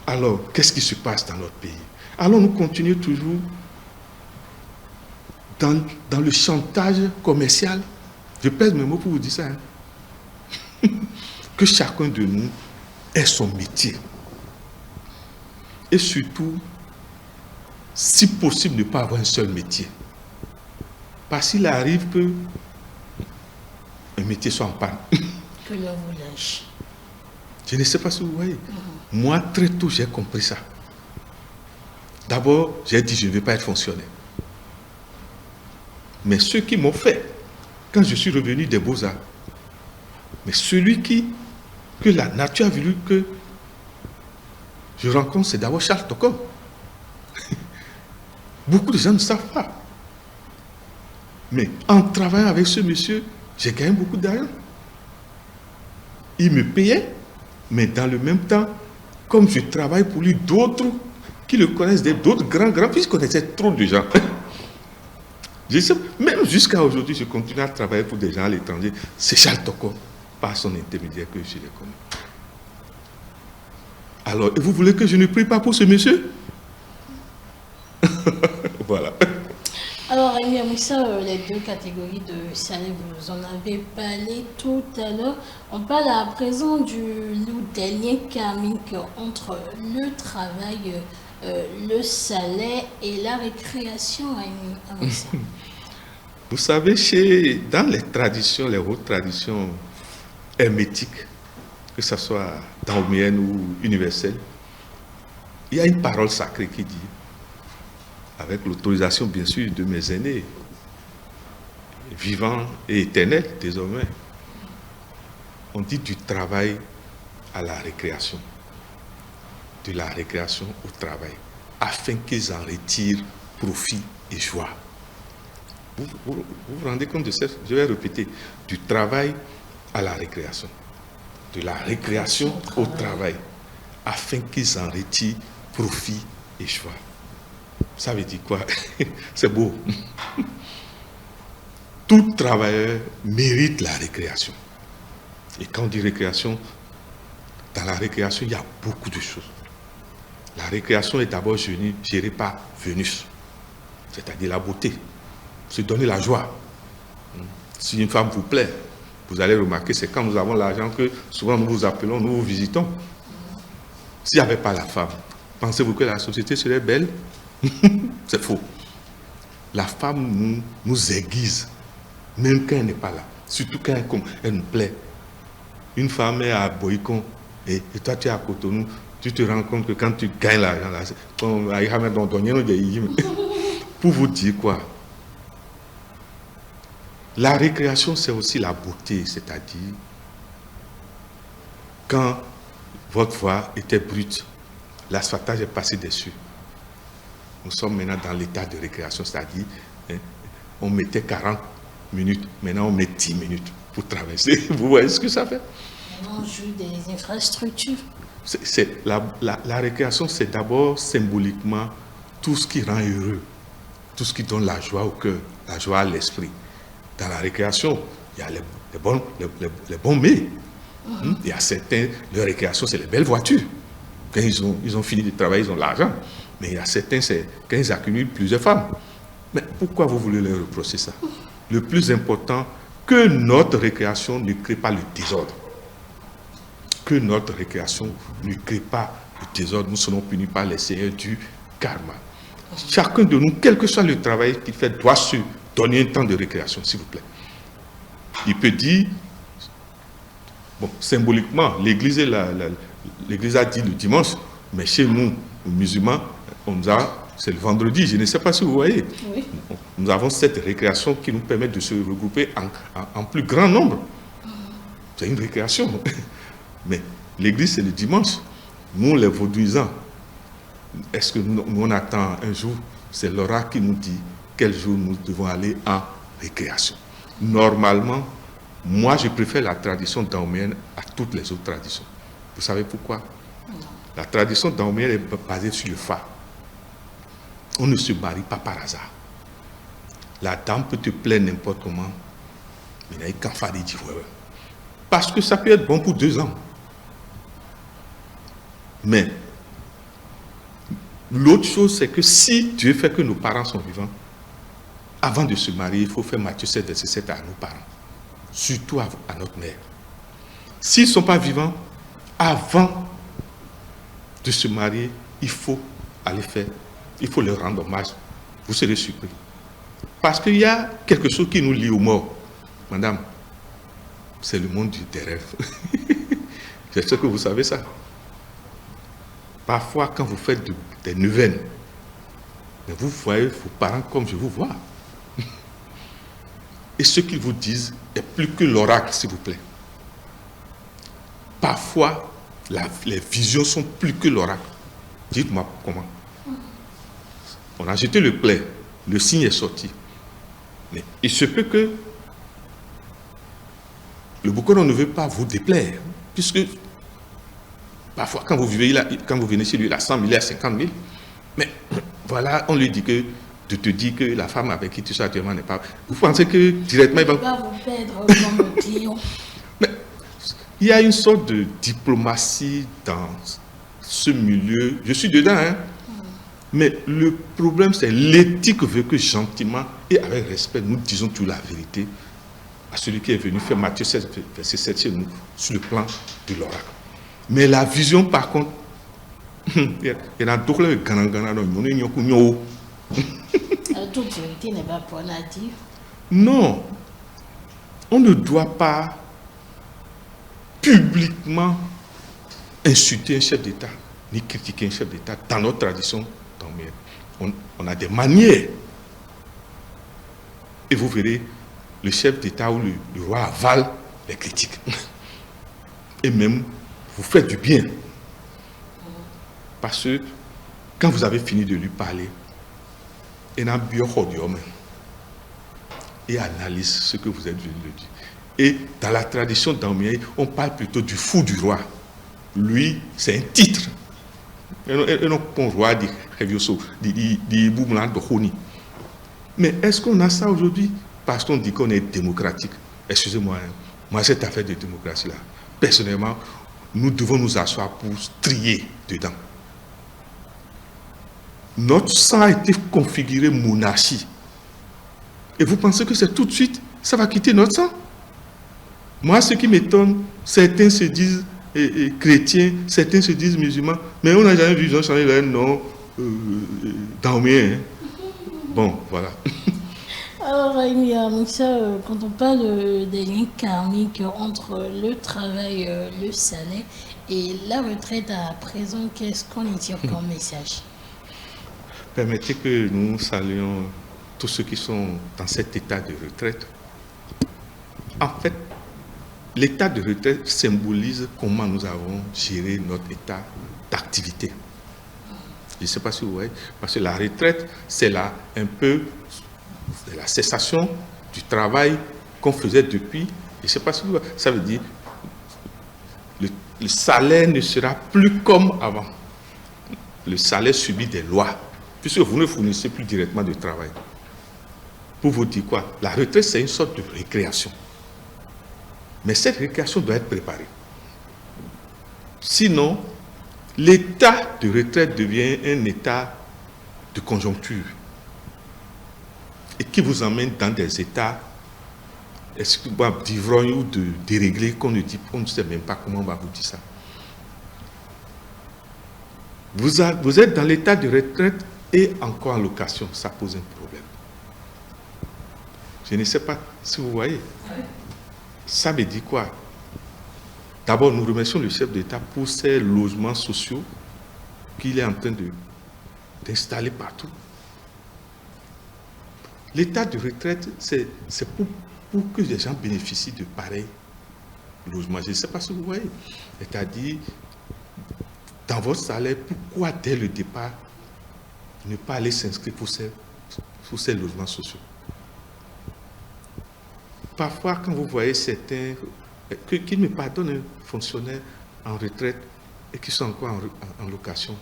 Alors, qu'est-ce qui se passe dans notre pays? Alors, nous continuons toujours dans le chantage commercial. Je pèse mes mots pour vous dire ça. Que chacun de nous ait son métier. Et surtout, si possible, ne pas avoir un seul métier. Parce qu'il arrive que un métier soit en panne. Que l'on vous lâche. Je ne sais pas si vous voyez. Moi, très tôt, j'ai compris ça. D'abord, j'ai dit, je ne vais pas être fonctionnaire. Mais ceux qui m'ont fait, quand je suis revenu des Beaux-Arts, mais celui que la nature a voulu que je rencontre, c'est d'abord Charles Tocco. Beaucoup de gens ne savent pas. Mais en travaillant avec ce monsieur, j'ai gagné beaucoup d'argent. Il me payait, mais dans le même temps, comme je travaille pour lui, d'autres qui le connaissent, d'autres grands, puis je connaissais trop de gens. Je sais, même jusqu'à aujourd'hui, je continue à travailler pour des gens à l'étranger. C'est Charles Tocco, par son intermédiaire, que je les connais. Alors, et vous voulez que je ne prie pas pour ce monsieur? Voilà. Alors, Rémi Moussa, les deux catégories de salaire, vous en avez parlé tout à l'heure. On parle à présent du dernier karmique entre le travail, le salaire et la récréation, Rémi Moussa. Vous savez, dans les traditions, les hautes traditions hermétiques, que ce soit daoméenne ou universelle, il y a une parole sacrée qui dit, avec l'autorisation bien sûr de mes aînés, vivants et éternels désormais, on dit du travail à la récréation, de la récréation au travail, afin qu'ils en retirent profit et joie. Vous vous rendez compte de ça? Je vais répéter, du travail à la récréation, de la récréation au travail, afin qu'ils en retirent profit et joie. Ça veut dire quoi? C'est beau. Tout travailleur mérite la récréation. Et quand on dit récréation, dans la récréation, il y a beaucoup de choses. La récréation est d'abord gérée par Vénus, c'est-à-dire la beauté, se donner la joie. Si une femme vous plaît, vous allez remarquer, c'est quand nous avons l'argent que souvent nous vous appelons, nous vous visitons. S'il n'y avait pas la femme, pensez-vous que la société serait belle? C'est faux. La femme nous aiguise, même quand elle n'est pas là. Surtout quand elle nous plaît. Une femme est à Boïcon et toi tu es à Cotonou, tu te rends compte que quand tu gagnes l'argent, là, pour vous dire quoi? La récréation, c'est aussi la beauté, c'est-à-dire quand votre voie était brute, l'asphaltage est passé dessus. Nous sommes maintenant dans l'état de récréation, c'est-à-dire on mettait 40 minutes, maintenant on met 10 minutes pour traverser. Vous voyez ce que ça fait? On joue des infrastructures. La récréation, c'est d'abord symboliquement tout ce qui rend heureux, tout ce qui donne la joie au cœur, la joie à l'esprit. Dans la récréation, il y a les bons mets. Il y a certains, leur récréation, c'est les belles voitures. Quand ils ont fini de travailler, ils ont l'argent. Mais il y a certains, c'est quand ils accumulent plusieurs femmes. Mais pourquoi vous voulez leur reprocher ça? Le plus important, que notre récréation ne crée pas le désordre. Que notre récréation ne crée pas le désordre. Nous serons punis par les seigneurs du karma. Chacun de nous, quel que soit le travail qu'il fait, doit se donner un temps de récréation, s'il vous plaît. Il peut dire, bon, symboliquement, l'Église a dit le dimanche, mais chez nous, musulmans, c'est le vendredi, je ne sais pas si vous voyez. Oui. Nous avons cette récréation qui nous permet de se regrouper en plus grand nombre. C'est une récréation. Mais l'église, c'est le dimanche. Nous, les vaudouisants, est-ce que nous on attend un jour? C'est l'oracle qui nous dit quel jour nous devons aller en récréation. Normalement, moi, je préfère la tradition daoméenne à toutes les autres traditions. Vous savez pourquoi? La tradition daoméenne est basée sur le fa. On ne se marie pas par hasard. La dame peut te plaire n'importe comment, mais il n'y a qu'un fa dit parce que ça peut être bon pour 2 ans. Mais l'autre chose, c'est que si Dieu fait que nos parents sont vivants, avant de se marier, il faut faire Matthieu 7, verset 7 à nos parents, surtout à notre mère. S'ils ne sont pas vivants, avant de se marier, il faut aller faire, il faut leur rendre hommage. Vous serez surpris. Parce qu'il y a quelque chose qui nous lie aux morts. Madame, c'est le monde des rêves. J'espère que vous savez ça. Parfois, quand vous faites des neuvaines, vous voyez vos parents comme je vous vois. Et ce qu'ils vous disent est plus que l'oracle, s'il vous plaît. Parfois, les visions sont plus que l'oracle. Dites-moi comment. On a jeté le plaid, le signe est sorti. Mais il se peut que le Boukono ne veut pas vous déplaire, puisque parfois, quand vous venez chez lui, il a 100 000, il a 50 000. Mais voilà, on lui dit que de te dire que la femme avec qui tu es actuellement n'est pas... Vous pensez que directement il va... pas vous perdre comme le client. Mais il y a une sorte de diplomatie dans ce milieu. Je suis dedans, hein. Mais le problème, c'est l'éthique veut que gentiment et avec respect, nous disons toute la vérité à celui qui est venu faire Matthieu 16, verset 7 chez nous, sur le plan de l'oracle. Mais la vision, par contre, il y a d'autres toute vérité n'est pas bonne à dire. Non, on ne doit pas publiquement insulter un chef d'État, ni critiquer un chef d'État. Dans notre tradition, on a des manières. Et vous verrez, le chef d'État ou le roi avale les critiques. Et même, vous faites du bien. Parce que quand vous avez fini de lui parler, il a un biopodium et analyse ce que vous êtes venu de dire. Et dans la tradition d'Amien, on parle plutôt du fou du roi. Lui, c'est un titre. Et non qu'on roi dit mais est-ce qu'on a ça aujourd'hui? Parce qu'on dit qu'on est démocratique. Excusez-moi, hein, moi cette affaire de démocratie là, personnellement, nous devons nous asseoir pour trier dedans. Notre sang a été configuré monarchie. Et vous pensez que c'est tout de suite, ça va quitter notre sang? Moi, ce qui m'étonne, certains se disent chrétiens, certains se disent musulmans, mais on n'a jamais vu, ils ont changé leur nom d'Amien. Hein. Bon, voilà. Alors, quand on parle des liens karmiques entre le travail, le salaire et la retraite à présent, qu'est-ce qu'on y tire comme message? Permettez que nous saluions tous ceux qui sont dans cet état de retraite. En fait, l'état de retraite symbolise comment nous avons géré notre état d'activité. Je ne sais pas si vous voyez, parce que la retraite, c'est là un peu la cessation du travail qu'on faisait depuis. Je ne sais pas si vous voyez, ça veut dire le salaire ne sera plus comme avant. Le salaire subit des lois, puisque vous ne fournissez plus directement de travail. Pour vous dire quoi? La retraite, c'est une sorte de récréation. Mais cette récréation doit être préparée. Sinon, l'état de retraite devient un état de conjoncture et qui vous emmène dans des états d'ivrogne ou de déréglé qu'on ne sait même pas comment on va vous dire ça. Vous êtes dans l'état de retraite et encore en location, ça pose un problème. Je ne sais pas si vous voyez. Ça veut dire quoi? D'abord, nous remercions le chef d'État pour ces logements sociaux qu'il est en train d'installer partout. L'état de retraite, c'est pour que les gens bénéficient de pareils logements. Je ne sais pas si vous voyez. C'est-à-dire, dans votre salaire, pourquoi dès le départ ne pas aller s'inscrire pour ces logements sociaux? Parfois, quand vous voyez certains qui me pardonnent, un fonctionnaire en retraite et qui sont encore en location.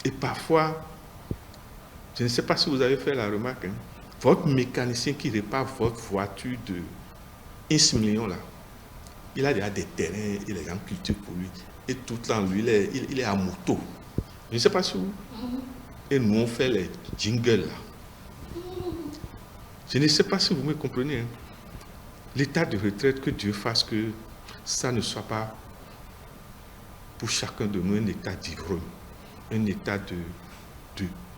Et parfois, je ne sais pas si vous avez fait la remarque, hein, votre mécanicien qui répare votre voiture de 1 million là, il a déjà des terrains et les gens cultivent pour lui. Et tout le temps, lui, il est à moto. Je ne sais pas si vous... et nous on fait les jingles là. Je ne sais pas si vous me comprenez. Hein. L'état de retraite, que Dieu fasse que ça ne soit pas pour chacun de nous un état d'ivrogne, un état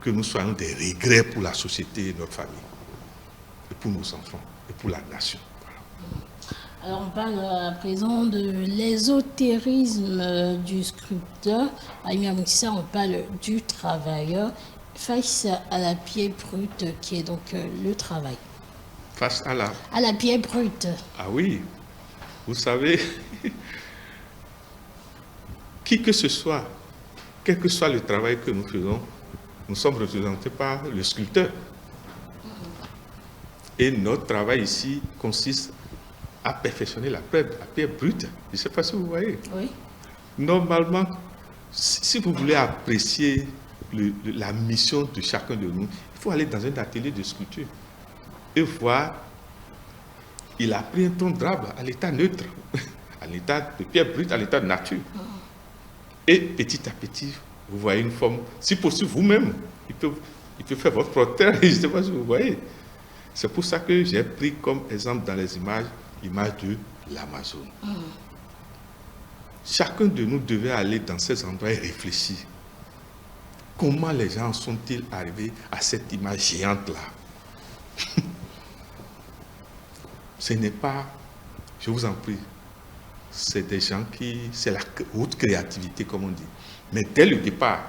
que nous soyons des regrets pour la société et notre famille, et pour nos enfants, et pour la nation. Voilà. Alors on parle à présent de l'ésotérisme du sculpteur. À Yamoussa, on parle du travailleur face à la pierre brute qui est donc le travail. Face à la pierre brute. Ah oui, vous savez, qui que ce soit, quel que soit le travail que nous faisons, nous sommes représentés par le sculpteur. Et notre travail ici consiste à perfectionner la pierre brute. Je ne sais pas si vous voyez. Oui. Normalement, si vous voulez apprécier la mission de chacun de nous, il faut aller dans un atelier de sculpture et voir, il a pris un tronc d'arbre à l'état neutre, à l'état de pierre brute, à l'état de nature. Et petit à petit, vous voyez une forme, si possible vous-même, il peut faire votre propre terre, je ne sais pas si vous voyez. C'est pour ça que j'ai pris comme exemple dans les images, l'image de l'Amazone. Chacun de nous devait aller dans ces endroits et réfléchir. Comment les gens sont-ils arrivés à cette image géante-là? Ce n'est pas, je vous en prie, c'est des gens c'est la haute créativité, comme on dit. Mais dès le départ,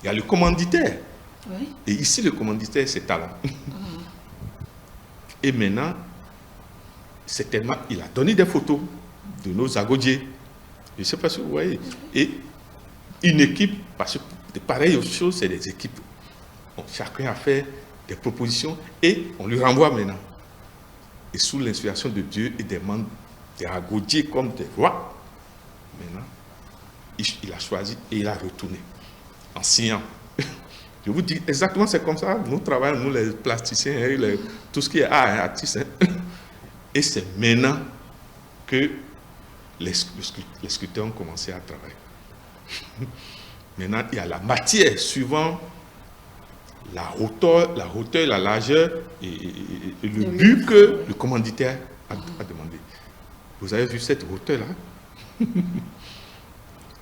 il y a le commanditaire. Oui. Et ici, le commanditaire, c'est talent. Et maintenant, certainement, il a donné des photos de nos agodiers. Je ne sais pas si vous voyez. Et une équipe, parce que de pareilles choses, c'est des équipes. Bon, chacun a fait des propositions et on lui renvoie maintenant. Et sous l'inspiration de Dieu et des membres, des agodiers comme des rois, maintenant, il a choisi et il a retourné en signant. Je vous dis exactement, c'est comme ça. Nous travaillons, nous les plasticiens, tout ce qui est art et artiste. Et c'est maintenant que les sculpteurs ont commencé à travailler. Maintenant, il y a la matière, suivant la hauteur, la largeur et le but que le commanditaire a demandé. Vous avez vu cette hauteur-là?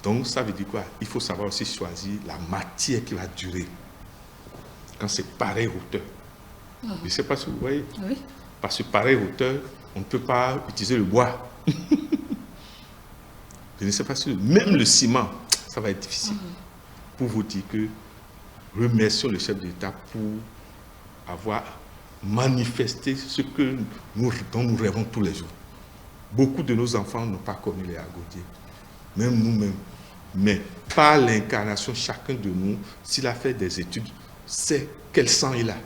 Donc, ça veut dire quoi? Il faut savoir aussi choisir la matière qui va durer. Quand c'est pareille hauteur. Je ne sais pas si vous voyez. Oui. Parce que pareille hauteur, on ne peut pas utiliser le bois. Je ne sais pas si... Même le ciment, ça va être difficile. Pour vous dire que remercions le chef d'État pour avoir manifesté ce que dont nous rêvons tous les jours. Beaucoup de nos enfants n'ont pas connu les agodiers. Même nous-mêmes. Mais par l'incarnation, chacun de nous, s'il a fait des études, sait quel sang il a.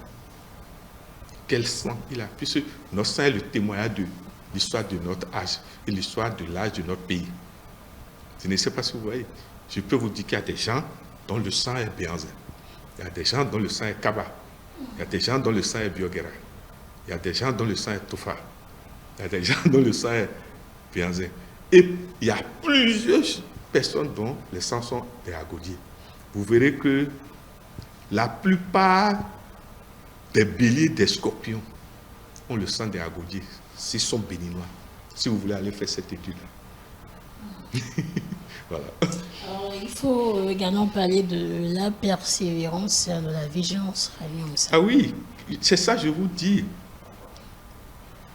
Quel sang il a. Puisque notre sang est le témoignage de l'histoire de notre âge et l'histoire de l'âge de notre pays. Je ne sais pas si vous voyez. Je peux vous dire qu'il y a des gens dont le sang est Béanzin. Il y a des gens dont le sang est Kaba. Il y a des gens dont le sang est Biogera. Il y a des gens dont le sang est Tofa. Il y a des gens dont le sang est Béanzin. Et il y a plusieurs personnes dont les sangs sont des agodiers. Vous verrez que la plupart des béliers, des scorpions ont le sang des agodiers. S'ils sont béninois. Si vous voulez aller faire cette étude-là. Voilà. Alors, il faut également parler de la persévérance et de la vigilance. Ah oui, c'est ça je vous dis.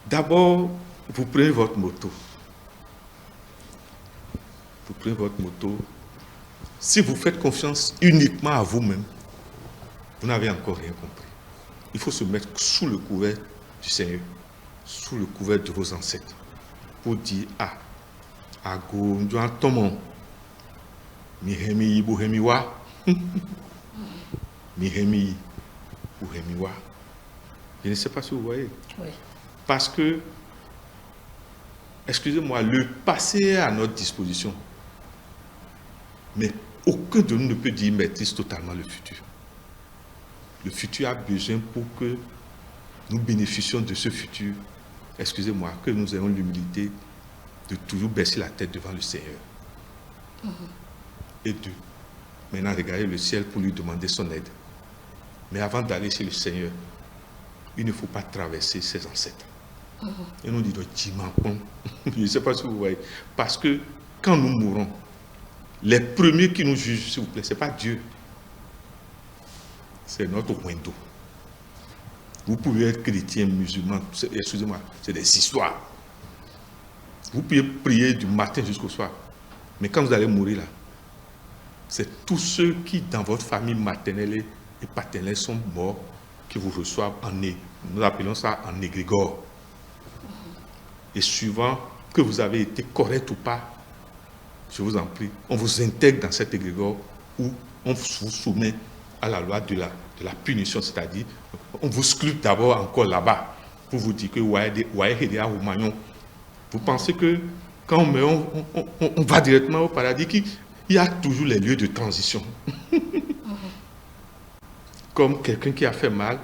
D'abord, vous prenez votre moto. Vous prenez votre moto. Si vous faites confiance uniquement à vous-même, vous n'avez encore rien compris. Il faut se mettre sous le couvert du Seigneur, sous le couvert de vos ancêtres, pour dire, ah, ago, njoa tomo, mihemi buhemiwa, mihemi buhemiwa. Je ne sais pas si vous voyez. Oui. Parce que, excusez-moi, le passé est à notre disposition. Mais aucun de nous ne peut dire maîtrise totalement le futur. Le futur a besoin pour que nous bénéficions de ce futur. Excusez-moi, que nous ayons l'humilité de toujours baisser la tête devant le Seigneur. Et de maintenant regarder le ciel pour lui demander son aide. Mais avant d'aller chez le Seigneur, il ne faut pas traverser ses ancêtres. Et nous disons, je ne sais pas si vous voyez. Parce que quand nous mourons, les premiers qui nous jugent, s'il vous plaît, ce n'est pas Dieu. C'est notre window. Vous pouvez être chrétien, musulman, excusez-moi, c'est des histoires. Vous pouvez prier du matin jusqu'au soir. Mais quand vous allez mourir là, c'est tous ceux qui, dans votre famille maternelle et paternelle, sont morts, qui vous reçoivent en né. Nous appelons ça en égrégore. Et suivant que vous avez été correct ou pas, je vous en prie, on vous intègre dans cet égrégore où on vous soumet à la loi de la punition, c'est-à-dire on vous sculpte d'abord encore là-bas pour vous dire que vous pensez que quand on meurt, on va directement au paradis, il y a toujours les lieux de transition. Comme quelqu'un qui a fait mal,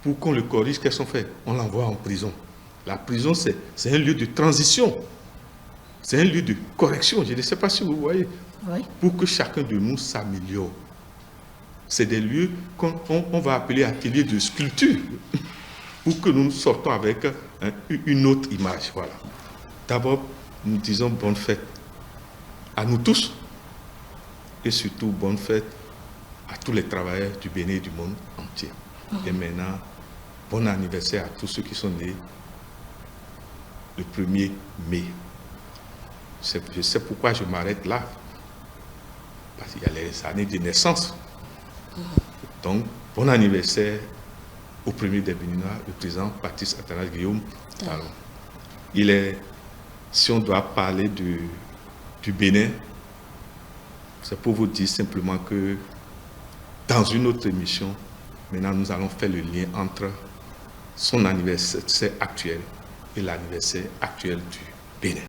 pour qu'on le corrige, qu'est-ce qu'on fait? On l'envoie en prison. La prison, c'est un lieu de transition. C'est un lieu de correction. Je ne sais pas si vous voyez. Oui. Pour que chacun de nous s'améliore. C'est des lieux qu'on va appeler ateliers de sculpture. Pour que nous sortons avec une autre image. Voilà. D'abord, nous disons bonne fête à nous tous. Et surtout, bonne fête à tous les travailleurs du Bénin et du monde entier. Et maintenant, bon anniversaire à tous ceux qui sont nés le 1er mai. Je sais pourquoi je m'arrête là. Parce qu'il y a les années de naissance. Donc, bon anniversaire au premier des Béninois, le président Patrice Athanase Guillaume Talon. Il est, si on doit parler du Bénin, c'est pour vous dire simplement que dans une autre émission, maintenant nous allons faire le lien entre son anniversaire actuel et l'anniversaire actuel du Bénin.